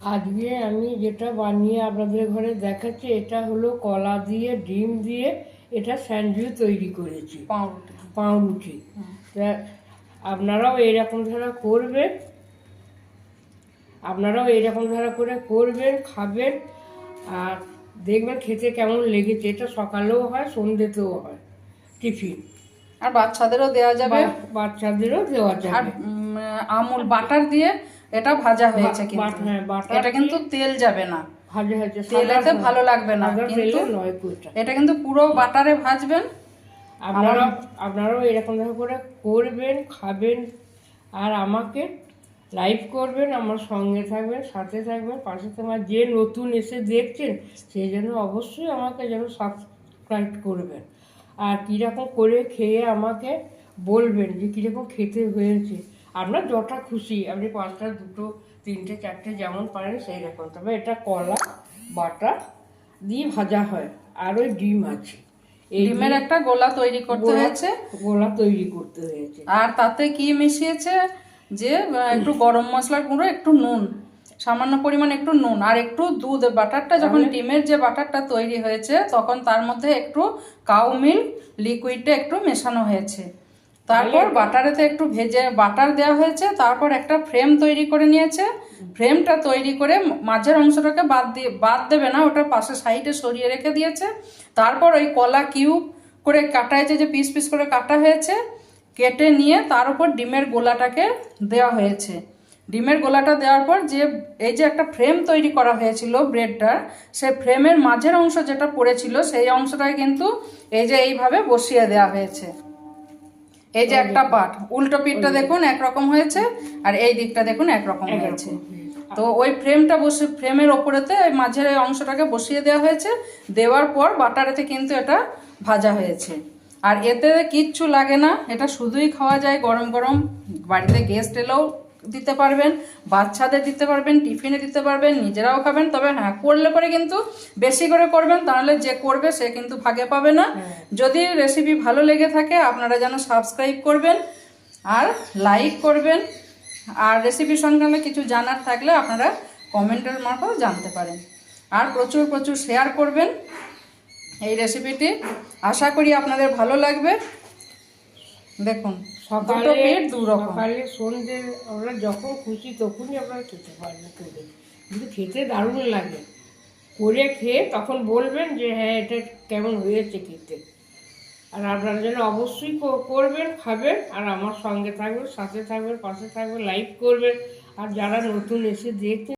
আজকে আমি যেটা বানিয়ে আপনাদের ঘরে দেখাচ্ছি, এটা হলো কলা দিয়ে ডিম দিয়ে এটা স্যান্ডউইচ তৈরি করেছি, পাউরুটি। পাউরুটি। তা আপনারাও এইরকম ধারা করবেন, করে করবেন, খাবেন, আর দেখবেন খেতে কেমন লেগেছে। এটা সকালেও হয়, সন্ধ্যেতেও হয় টিফিন, আর বাচ্চাদেরও দেওয়া যাবে, বাচ্চাদেরও দেওয়া আর যাবে। আমুল বাটার দিয়ে এটা ভাজা হয়েছে, কিন্তু হ্যাঁ, বাটার এটা কিন্তু তেল যাবে না, ভাজা হয়েছে, তেলেতে ভালো লাগবে না, কিন্তু নয় কোটা। এটা কিন্তু পুরো বাটারে ভাজবেন। আপনারাও এরকম করে করবেন, খাবেন, আর আমাকে লাইক করবেন, আমার সঙ্গে থাকবেন, সাথে থাকবেন, পাশে থাকবেন। যে নতুন এসে দেখছেন সেই জন্য অবশ্যই আমাকে যেন সাবস্ক্রাইব করবেন, আর কীরকম করে খেয়ে আমাকে বলবেন যে কীরকম খেতে হয়েছে। আপনার যটা খুশি, আপনি 5টা, 2টো, 3টে, 4টে যেমন পারেন সেই রকম। তবে এটা কলা বাটা দিয়ে ভাজা হয়, আর ওই ডিম আছে, ডিমের একটা গোলা তৈরি করতে হয়েছে, আর তাতে কি মিশিয়েছে যে একটু গরম মশলার গুঁড়ো, একটু নুন, সামান্য পরিমাণ একটু নুন, আর একটু দুধ। বাটারটা যখন ডিমের যে বাটারটা তৈরি হয়েছে তখন তার মধ্যে একটু কাউ মিল্ক লিকুইডটা একটু মেশানো হয়েছে। তারপর বাটারেতে একটু ভেজে বাটার দেওয়া হয়েছে। তারপর একটা ফ্রেম তৈরি করে নিয়েছে, ফ্রেমটা তৈরি করে মাঝের অংশটাকে বাদ দেবে না, ওটা পাশে সাইডে সরিয়ে রেখে দিয়েছে। তারপর ওই কলা কিউব করে কাটা হয়েছে, যে পিস পিস করে কাটা হয়েছে, কেটে নিয়ে তার উপর ডিমের গোলাটাকে দেওয়া হয়েছে। ডিমের গোলাটা দেওয়ার পর এই যে একটা ফ্রেম তৈরি করা হয়েছিল ব্রেডটার, সেই ফ্রেমের মাঝের অংশ যেটা পড়েছিল সেই অংশটাই কিন্তু এই যে এইভাবে বসিয়ে দেওয়া হয়েছে। এই যে একটা পার্ট, উল্টো পিঠটা দেখুন একরকম হয়েছে, আর এই দিকটা দেখুন একরকম হয়েছে। তো ওই ফ্রেমের ওপরেতে ওই মাঝের অংশটাকে বসিয়ে দেওয়া হয়েছে। দেওয়ার পর বাটারেতে কিন্তু এটা ভাজা হয়েছে, আর এতে কিচ্ছু লাগে না, এটা শুধুই খাওয়া যায় গরম গরম। বাড়িতে গেস্ট এলেও দিতে পারবেন, বাচ্চাদের দিতে পারবেন, টিফিনে দিতে পারবেন, নিজেরাও খাবেন। তবে হ্যাঁ, করলে পরে কিন্তু বেশি করে করবেন, তাহলে যে করবে সে কিন্তু ভাগে পাবে না। যদি রেসিপি ভালো লেগে থাকে আপনারা যেন সাবস্ক্রাইব করবেন আর লাইক করবেন, আর রেসিপি সংক্রান্ত কিছু জানার থাকলে আপনারা কমেন্টের মারফত জানতে পারেন, আর প্রচুর প্রচুর শেয়ার করবেন এই রেসিপিটি। আশা করি আপনাদের ভালো লাগবে। দেখুন, দুটো পিঠ দু রকম। সকালে সন্ধ্যে আমরা যখন খুশি তখনই আপনারা খেতে পারবেন, কিন্তু খেতে দারুণ লাগে। করে খেয়ে তখন বলবেন যে হ্যাঁ এটা কেমন হয়েছে খেতে। আর আপনারা যেন অবশ্যই করবেন, খাবেন, আর আমার সঙ্গে থাকবেন, সাথে থাকবেন, পাশে থাকবেন, লাইক করবেন। আর যারা নতুন এসে দেখছেন